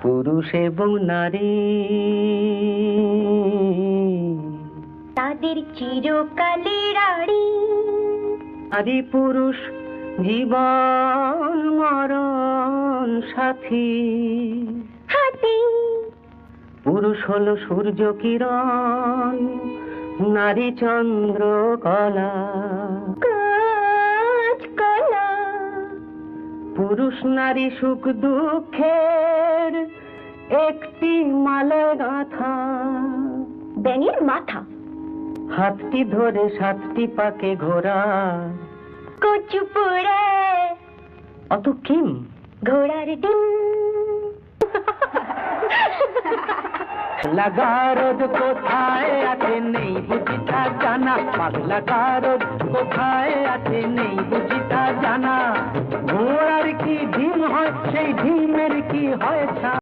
পুরুষ এবং নারী তাদের চিরকালের আড়ি। নারী পুরুষ জীবন মরণ সাথী। হাতি পুরুষ হলো সূর্য কিরণ, নারী চন্দ্র কলা। কাঁচকলা। পুরুষ নারী সুখ দুঃখের একটি মালে গাঁথা। ব্যাঙের মাথা। হাতটি ধরে সাতটি পাকে ঘোরা। কচু পোড়া। অত কিম ঘোড়ার ডিম। লাগা রোদ কোথায় আছে নেই বুঝি তা জানা। পাগলা রোদ কোথায় আছে নেই বুঝি তা জানা। ঘোড়ার কি ডিম হয় সেই ডিমের কি হয় ছা।